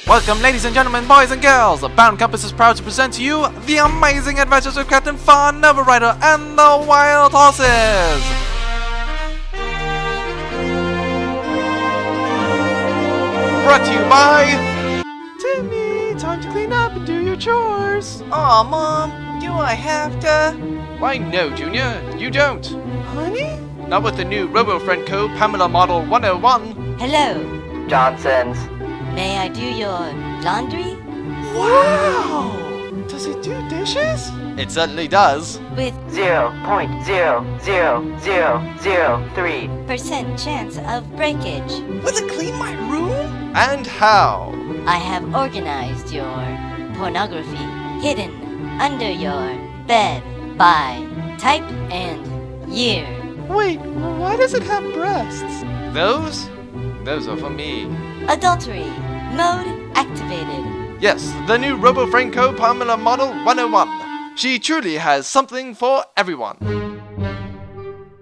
Welcome, ladies and gentlemen, boys and girls. The Bound Compass is proud to present to you the amazing adventures of Captain Farr Novarider and the Wild Horses. Brought to you by Timmy. Time to clean up and do your chores. Aw, Mom, do I have to? Why, no, Junior, you don't. Honey? Not with the new Robo-Friend Co. Pamela Model 101. Hello. Johnson's. May I do your laundry? Wow! Does it do dishes? It certainly does. With 0.00003% chance of breakage. Will it clean my room? And how? I have organized your pornography hidden under your bed by type and year. Wait, why does it have breasts? Those are for me. Adultery. Mode activated. Yes, the new Robo-Friend Co. Pamela Model 101. She truly has something for everyone.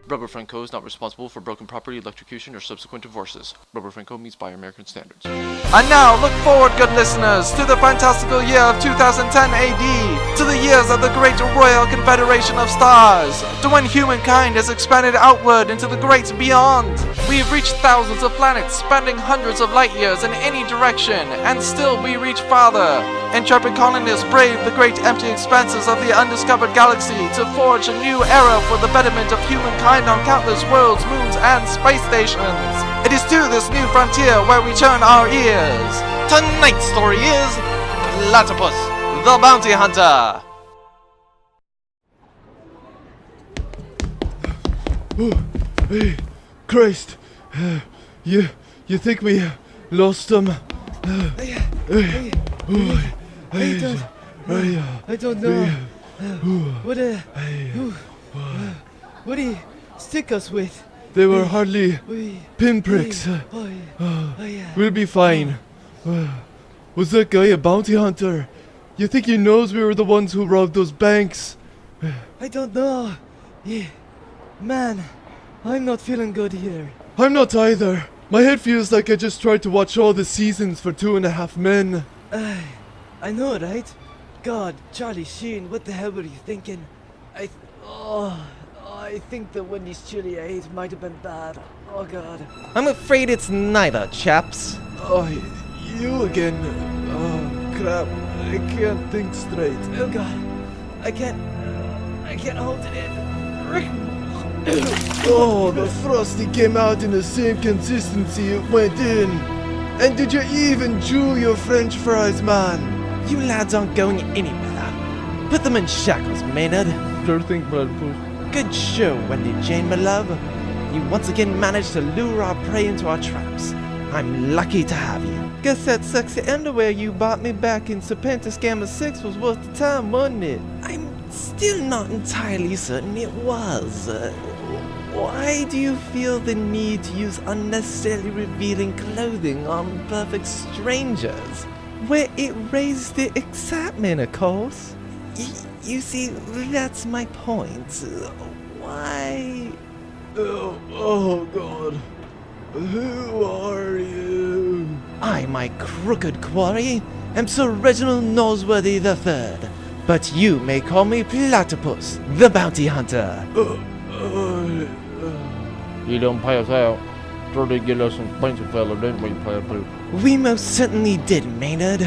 Robo-Friend Co. is not responsible for broken property, electrocution, or subsequent divorces. Robo-Friend Co. meets by American standards. And now, look forward, good listeners, to the fantastical year of 2010 AD, to the years of the Great Royal Confederation of Stars, to when humankind has expanded outward into the great beyond. We've reached thousands of planets, spanning hundreds of light years in any direction, and still we reach farther. Intrepid colonists brave the great empty expanses of the undiscovered galaxy to forge a new era for the betterment of humankind on countless worlds, moons, and space stations. It is to this new frontier where we turn our ears. Tonight's story is Platypus The Bounty Hunter. Oh, hey, Christ, you think we lost him? I don't know. What do you stick us with? They were hardly pinpricks. We'll be fine. Was that guy a bounty hunter? You think he knows we were the ones who robbed those banks? I don't know. Yeah. Man, I'm not feeling good here. I'm not either. My head feels like I just tried to watch all the seasons for 2.5 Men. I know, right? God, Charlie Sheen, what the hell were you thinking? I think the Wendy's chili I ate might have been bad. Oh God. I'm afraid it's neither, chaps. Oh, you again. Oh, crap. I can't think straight. Oh God. I can't hold it in. Oh, the frosty came out in the same consistency it went in. And did you even chew your French fries, man? You lads aren't going anywhere. Put them in shackles, Maynard. Sure thing, Platypus. Good show, Wendy Jane, my love. You once again managed to lure our prey into our traps. I'm lucky to have you. Guess that sexy underwear you bought me back in Serpentis Gamma 6 was worth the time, wasn't it? I'm still not entirely certain it was. Why do you feel the need to use unnecessarily revealing clothing on perfect strangers? Where it raised the excitement, of course. You see, that's my point. Why? Oh God. Who are you? I, my crooked quarry, am Sir Reginald Nosworthy III. But you may call me Platypus, the Bounty Hunter. You don't pay us out. So they get us some expensive fella, didn't we, Platypus? We most certainly did, Maynard.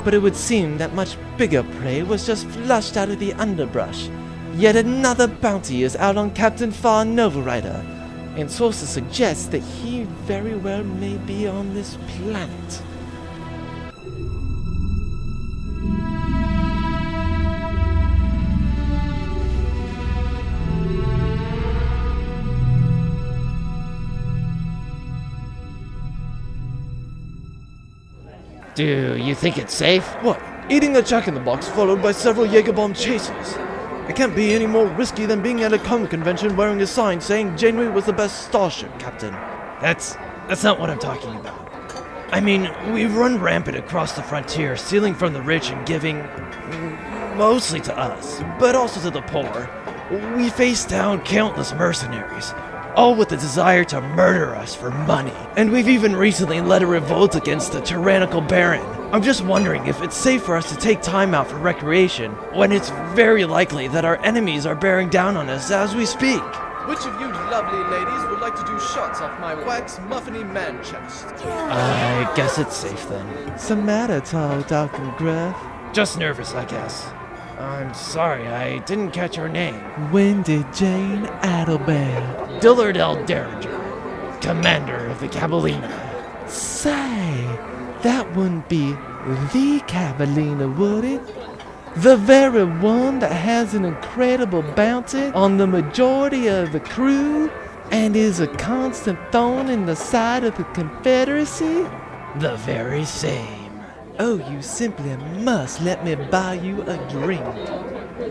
But it would seem that much bigger prey was just flushed out of the underbrush. Yet another bounty is out on Captain Farr Novarider, and sources suggest that he very well may be on this planet. Do you think it's safe? What? Eating a Jack-in-the-Box followed by several Jaeger-bomb chasers. It can't be any more risky than being at a comic convention wearing a sign saying Janeway was the best starship, Captain. That's not what I'm talking about. I mean, we run rampant across the frontier, stealing from the rich and giving mostly to us, but also to the poor. We face down countless mercenaries. all with the desire to murder us for money. And we've even recently led a revolt against the tyrannical Baron. I'm just wondering if it's safe for us to take time out for recreation when it's very likely that our enemies are bearing down on us as we speak. Which of you lovely ladies would like to do shots off my wax muffiny man chest? I guess it's safe then. What's the matter, tall, dark, and gruff? Just nervous, I guess. I'm sorry, I didn't catch your name. Wendy Jane Adelbert. Dillard L. Derringer, commander of the Cabalina. Say, that wouldn't be the Cavallina, would it? The very one that has an incredible bounty on the majority of the crew and is a constant thorn in the side of the Confederacy? The very same. Oh, you simply must let me buy you a drink.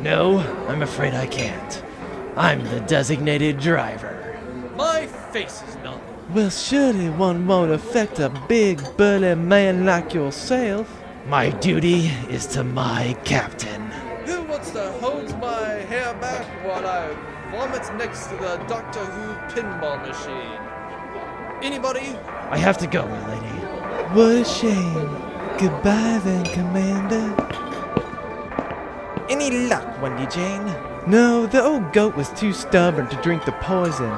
No, I'm afraid I can't. I'm the designated driver. My face is melting. Well, surely one won't affect a big, burly man like yourself. My duty is to my captain. Who wants to hold my hair back while I vomit next to the Doctor Who pinball machine? Anybody? I have to go, my lady. What a shame. Goodbye then, Commander. Any luck, Wendy Jane? No, the old goat was too stubborn to drink the poison.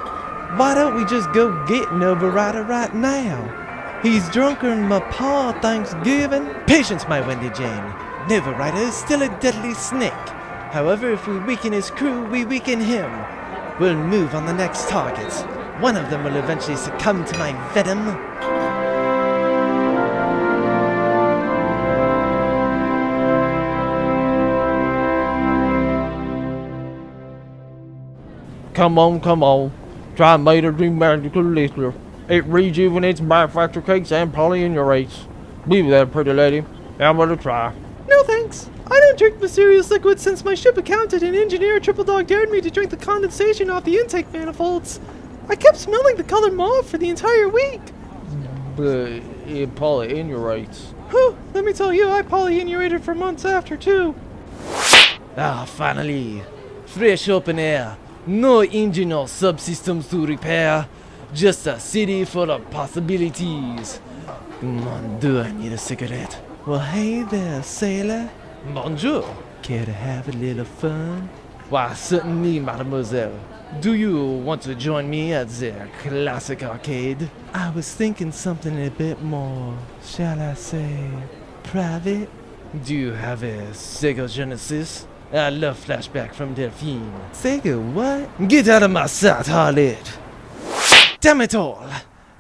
Why don't we just go get Novarider right now? He's drunker than my pa Thanksgiving. Patience, my Wendy Jane. Novarider is still a deadly snake. However, if we weaken his crew, we weaken him. We'll move on the next targets. One of them will eventually succumb to my venom. Come on. Try made a dream magical liquor. It rejuvenates manufactured cakes and polyinurates. Be there, pretty lady. I'm gonna try. No thanks. I don't drink mysterious liquids since my ship accountant and engineer triple dog dared me to drink the condensation off the intake manifolds. I kept smelling the color mauve for the entire week. But it polyinurates. Whew, let me tell you, I polyinurated for months after, too. Ah, finally. Fresh open air. No engine or subsystems to repair. Just a city full of possibilities. Mon Dieu, I need a cigarette. Well, hey there, sailor. Bonjour. Care to have a little fun? Why, certainly, mademoiselle. Do you want to join me at the classic arcade? I was thinking something a bit more, shall I say, private? Do you have a Sega Genesis? I love flashback from Delphine. Sega what? Get out of my sight, harlot! Damn it all!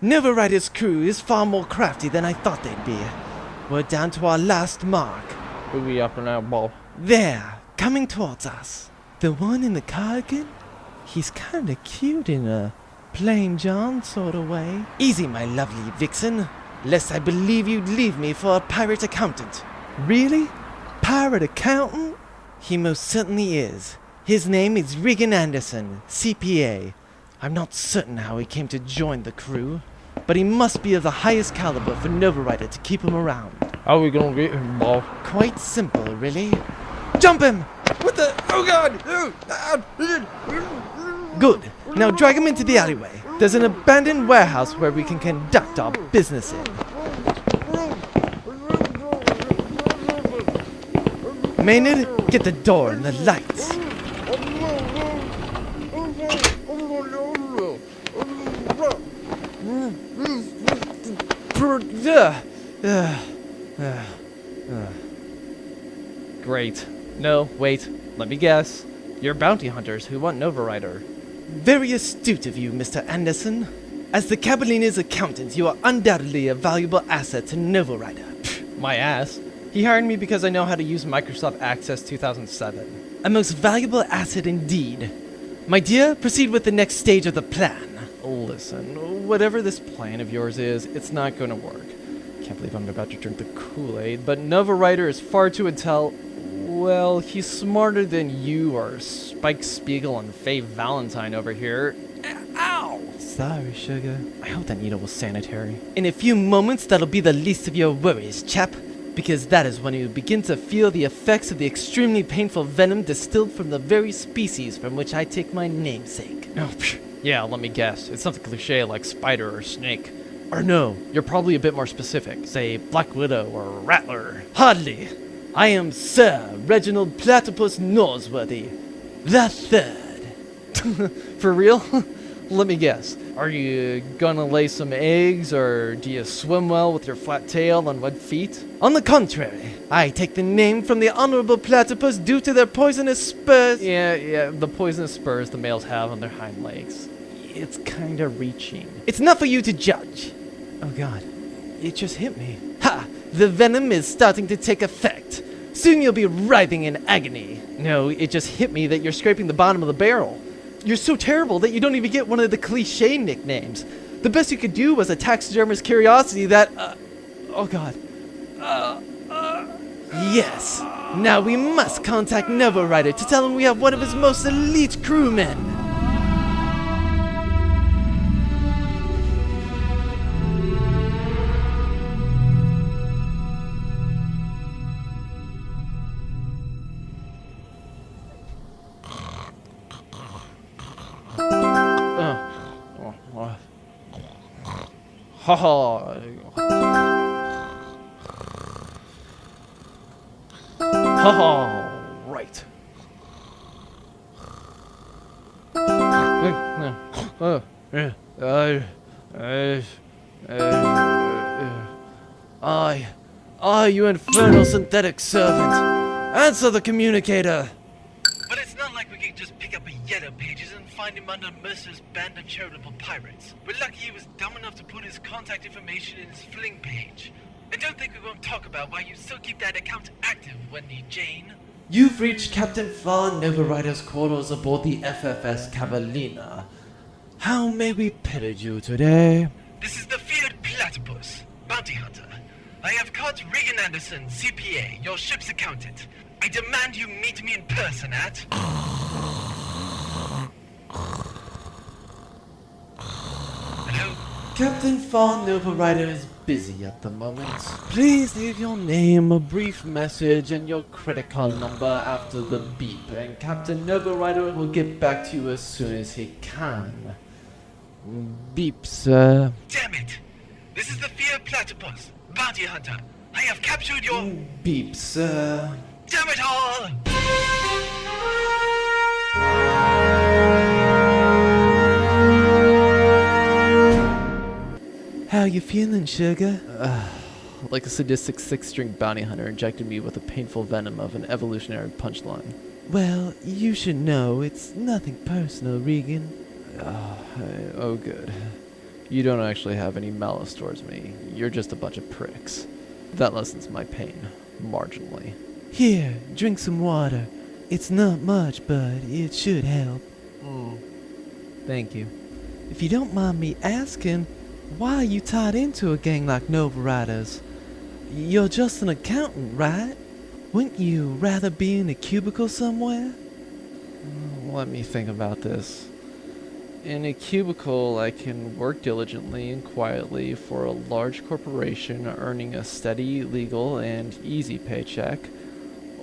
Novarider's crew is far more crafty than I thought they'd be. We're down to our last mark. Who we after now, Bob? There, coming towards us. The one in the cardigan? He's kinda cute in a plain John sort of way. Easy, my lovely vixen, lest I believe you'd leave me for a pirate accountant. Really? Pirate accountant? He most certainly is. His name is Regan Anderson, CPA. I'm not certain how he came to join the crew, but he must be of the highest caliber for Novarider to keep him around. How we gonna get him, Bob? Quite simple, really. Jump him! What the? Oh God! Good. Now drag him into the alleyway. There's an abandoned warehouse where we can conduct our business in. Maynard, get the door and the lights. Great. No, wait. Let me guess. You're bounty hunters who want Novarider. Very astute of you, Mr. Anderson. As the Cabalina's accountant, you are undoubtedly a valuable asset to Novarider. My ass. He hired me because I know how to use Microsoft Access 2007. A most valuable asset indeed. My dear, proceed with the next stage of the plan. Listen, whatever this plan of yours is, it's not gonna work. Can't believe I'm about to drink the Kool-Aid, but Novarider is far too well, he's smarter than you or Spike Spiegel and Faye Valentine over here. Ow! Sorry, sugar. I hope that needle was sanitary. In a few moments, that'll be the least of your worries, chap. Because that is when you begin to feel the effects of the extremely painful venom distilled from the very species from which I take my namesake. Oh, Yeah, let me guess. It's something cliche like spider or snake. Or no, you're probably a bit more specific. Say Black Widow or Rattler. Hardly. I am Sir Reginald Platypus Noseworthy, the third. For real? Let me guess. Are you gonna lay some eggs, or do you swim well with your flat tail and web feet? On the contrary, I take the name from the honorable platypus due to their poisonous spurs. Yeah, the poisonous spurs the males have on their hind legs. It's kinda reaching. It's not for you to judge. Oh god, it just hit me. Ha! The venom is starting to take effect. Soon you'll be writhing in agony. No, it just hit me that you're scraping the bottom of the barrel. You're so terrible that you don't even get one of the cliche nicknames. The best you could do was a taxidermist curiosity that, oh god. Yes. Now we must contact Novarider to tell him we have one of his most elite crewmen. Haha. Haha. Right. You infernal synthetic servant. Answer the communicator. But it's not like we can just pick up a Yellow Pages and find him under Mercer's band of charitable pirates. We're lucky he was dumb enough to put his contact information in his fling page. And don't think we won't talk about why you still keep that account active, Wendy Jane. You've reached Captain Farr Novarider's quarters aboard the FFS Cavallina. How may we pillage you today? This is the feared Platypus, Bounty Hunter. I have caught Regan Anderson, CPA, your ship's accountant. I demand you meet me in person at... Hello? Captain Farr Novarider is busy at the moment. Please leave your name, a brief message, and your credit card number after the beep, and Captain Novarider will get back to you as soon as he can. Beep, sir. Damn it! This is the feared Platypus, Bounty Hunter. I have captured your... Beep, sir. Damn it all! How you feeling, sugar? Like a sadistic six-string bounty hunter injected me with the painful venom of an evolutionary punchline. Well, you should know it's nothing personal, Regan. Oh, good. You don't actually have any malice towards me. You're just a bunch of pricks. That lessens my pain, marginally. Here, drink some water. It's not much, but it should help. Thank you. If you don't mind me asking, why are you tied into a gang like Novarider's? You're just an accountant, right? Wouldn't you rather be in a cubicle somewhere? Let me think about this. In a cubicle, I can work diligently and quietly for a large corporation, earning a steady, legal, and easy paycheck.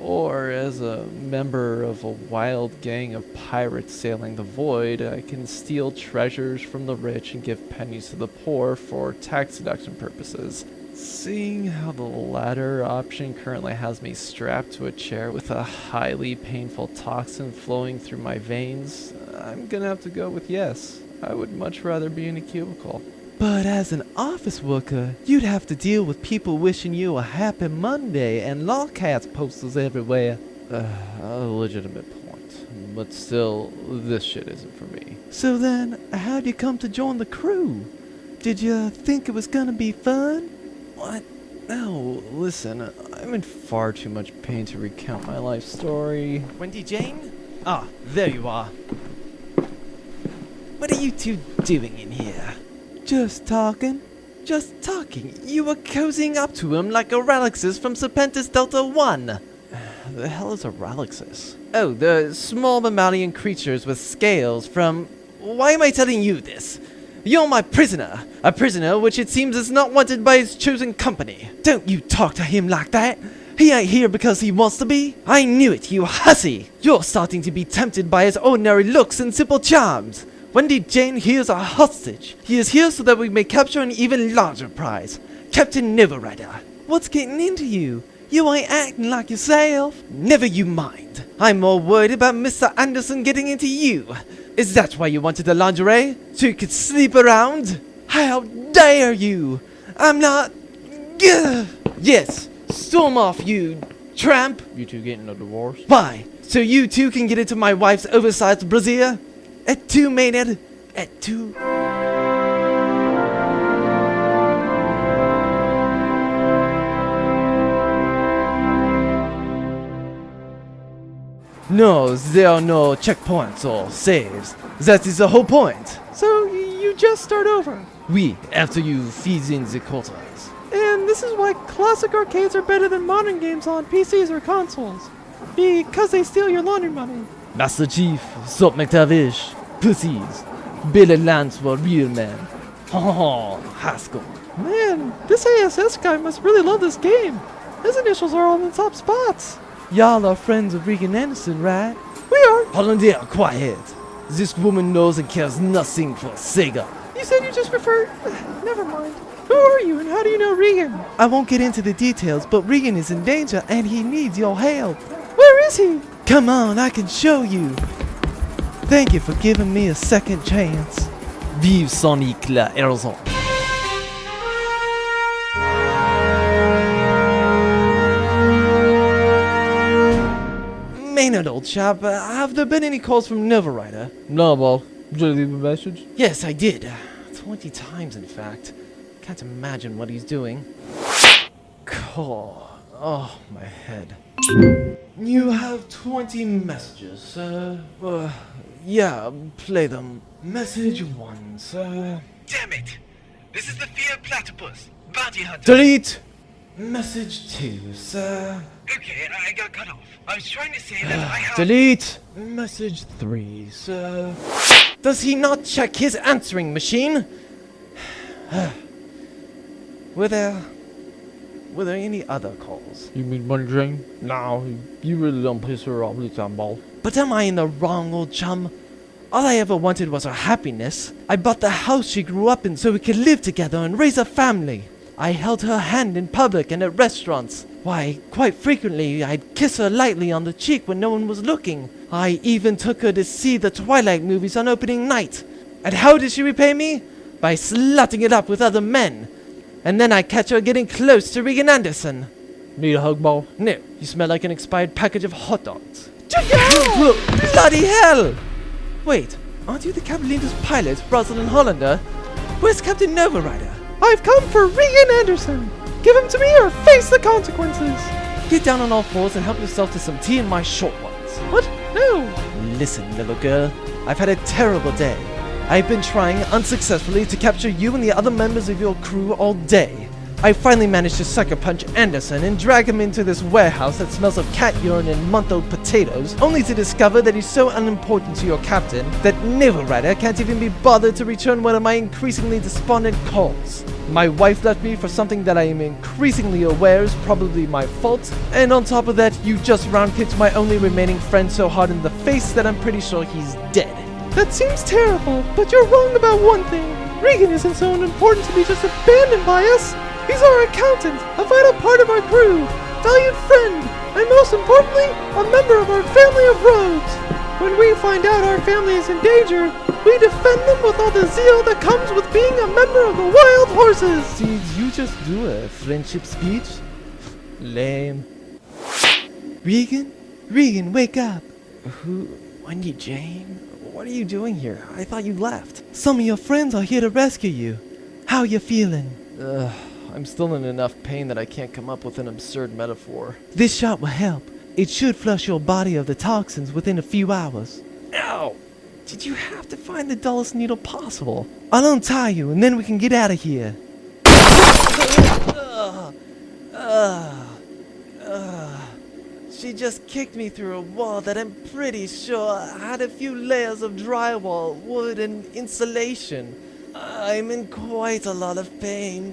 Or as a member of a wild gang of pirates sailing the void, I can steal treasures from the rich and give pennies to the poor for tax deduction purposes. Seeing how the latter option currently has me strapped to a chair with a highly painful toxin flowing through my veins, I'm gonna have to go with yes. I would much rather be in a cubicle. But as an office worker, you'd have to deal with people wishing you a happy Monday and lawcats posters everywhere. A legitimate point. But still, this shit isn't for me. So then, how'd you come to join the crew? Did you think it was gonna be fun? What? No, listen, I'm in far too much pain to recount my life story. Wendy Jane? Ah, there you are. What are you two doing in here? Just talking. Just talking. You were cozying up to him like a Relaxis from Serpentis Delta 1. The hell is a Relaxis? Oh, the small mammalian creatures with scales from... Why am I telling you this? You're my prisoner. A prisoner which it seems is not wanted by his chosen company. Don't you talk to him like that. He ain't here because he wants to be. I knew it, you hussy. You're starting to be tempted by his ordinary looks and simple charms. Wendy Jane, he is our hostage. He is here so that we may capture an even larger prize. Captain Novarider. What's getting into you? You ain't acting like yourself. Never you mind. I'm more worried about Mr. Anderson getting into you. Is that why you wanted the lingerie? So you could sleep around? How dare you? I'm not... Gah! Yes, storm off, you tramp. You two getting a divorce? Why? So you two can get into my wife's oversized brassiere? At two, Maynard. At two. No, there are no checkpoints or saves. That is the whole point. So you just start over. We, after you feed in the quotas. And this is why classic arcades are better than modern games on PCs or consoles. Because they steal your laundry money. Master Chief, Salt McTavish, pussies. Billy Lance were real men. Oh, Haskell. Man, this ASS guy must really love this game. His initials are all in the top spots. Y'all are friends of Regan Anderson, right? We are. Hollandair, quiet. This woman knows and cares nothing for Sega. You said you just prefer... Never mind. Who are you and how do you know Regan? I won't get into the details, but Regan is in danger and he needs your help. Where is he? Come on, I can show you. Thank you for giving me a second chance. Vive Sonic la Herzog. Maynard, old chap, have there been any calls from Novarider? No, well, did you leave a message? Yes, I did. 20 times, in fact. Can't imagine what he's doing. Call. Oh, my head. You have 20 messages, sir. Yeah, play them. Message 1, sir. Damn it! This is the Fear Platypus Bounty Hunter. Delete! Message 2, sir. Okay, I got cut off. I was trying to say that I have... Delete! Message 3, sir. Does he not check his answering machine? Were there any other calls? You mean Money Jane? No, you really don't piss her off, this time, ball. But am I in the wrong, old chum? All I ever wanted was her happiness. I bought the house she grew up in so we could live together and raise a family. I held her hand in public and at restaurants. Why, quite frequently, I'd kiss her lightly on the cheek when no one was looking. I even took her to see the Twilight movies on opening night. And how did she repay me? By slutting it up with other men. And then I catch her getting close to Regan Anderson. Need a hug, ball? No, you smell like an expired package of hot dogs. Bloody hell! Wait, aren't you the Capitalinas pilot, Rosalind Hollander? Where's Captain Novarider? I've come for Regan Anderson. Give him to me or face the consequences. Get down on all fours and help yourself to some tea in my short ones. What? No. Listen, little girl, I've had a terrible day. I've been trying unsuccessfully to capture you and the other members of your crew all day. I finally managed to sucker punch Anderson and drag him into this warehouse that smells of cat urine and month-old potatoes, only to discover that he's so unimportant to your captain that Novarider can't even be bothered to return one of my increasingly despondent calls. My wife left me for something that I am increasingly aware is probably my fault, and on top of that, you just round-kicked my only remaining friend so hard in the face that I'm pretty sure he's dead. That seems terrible, but you're wrong about one thing. Regan isn't so unimportant to be just abandoned by us. He's our accountant, a vital part of our crew, valued friend, and most importantly, a member of our family of rogues. When we find out our family is in danger, we defend them with all the zeal that comes with being a member of the Wild Horses. Did you just do a friendship speech? Lame. Regan, wake up. Who? Wendy Jane? What are you doing here? I thought you left. Some of your friends are here to rescue you. How you feeling? I'm still in enough pain that I can't come up with an absurd metaphor. This shot will help. It should flush your body of the toxins within a few hours. Ow! Did you have to find the dullest needle possible? I'll untie you and then we can get out of here. She just kicked me through a wall that I'm pretty sure had a few layers of drywall, wood, and insulation. I'm in quite a lot of pain.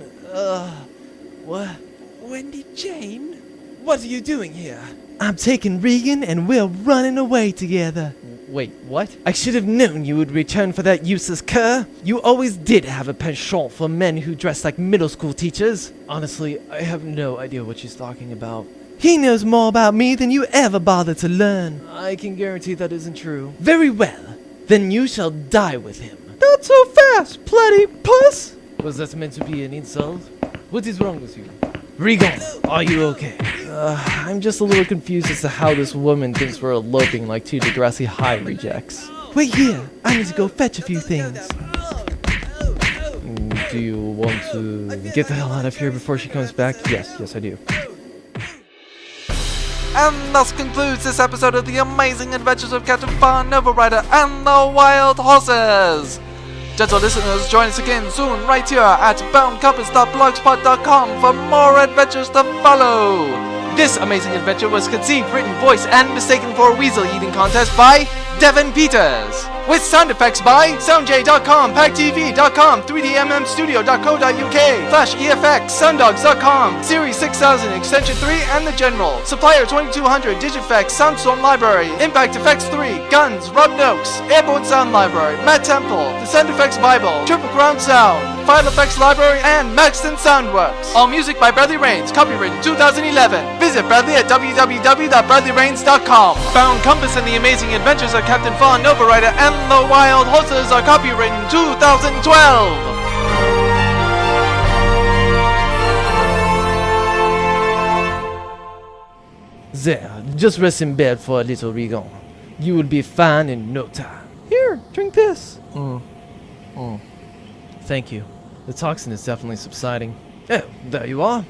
What? Wendy Jane? What are you doing here? I'm taking Regan and we're running away together. Wait, what? I should have known you would return for that useless cur. You always did have a penchant for men who dress like middle school teachers. Honestly, I have no idea what she's talking about. He knows more about me than you ever bothered to learn. I can guarantee that isn't true. Very well. Then you shall die with him. Not so fast, Platypus! Was that meant to be an insult? What is wrong with you? Regan, are you okay? I'm just a little confused as to how this woman thinks we're eloping like two Degrassi High rejects. Wait here. I need to go fetch a few things. Do you want to get the hell out of here before she comes back? Yes, I do. And thus concludes this episode of the amazing adventures of Captain Farr Novarider and the Wild Horses. Gentle listeners, join us again soon right here at boundcompass.blogspot.com for more adventures to follow. This amazing adventure was conceived, written, voiced, and mistaken for a weasel eating contest by Devin Peters. With sound effects by soundj.com, packtv.com, 3dmmstudio.co.uk, Flash EFX, sundogs.com, Series 6000, Extension 3, and the General, Supplier 2200, Digifx, Soundstorm Library, Impact Effects 3, Guns, Rob Noakes, Airborne Sound Library, Matt Temple, The Sound Effects Bible, Triple Crown Sound, File Effects Library, and Maxton Soundworks. All music by Bradley Rains, copyright 2011. Visit Bradley at www.bradleyrains.com. Bound Compass and the Amazing Adventures of Captain Farr Novarider and the Wild Horses are copywritten 2012. There, just rest in bed for a little, Regan. You will be fine in no time. Here, drink this. Thank you. The toxin is definitely subsiding. Oh, there you are.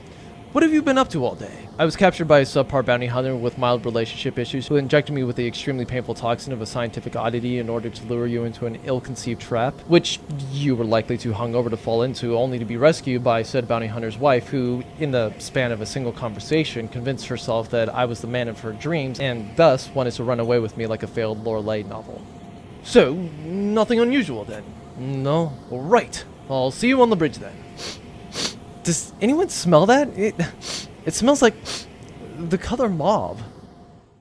What have you been up to all day? I was captured by a subpar bounty hunter with mild relationship issues who injected me with the extremely painful toxin of a scientific oddity in order to lure you into an ill-conceived trap, which you were likely too hungover to fall into, only to be rescued by said bounty hunter's wife, who, in the span of a single conversation, convinced herself that I was the man of her dreams, and thus wanted to run away with me like a failed Lorelei novel. So, nothing unusual then? No? Right. I'll see you on the bridge then. Does anyone smell that? It smells like the color mauve.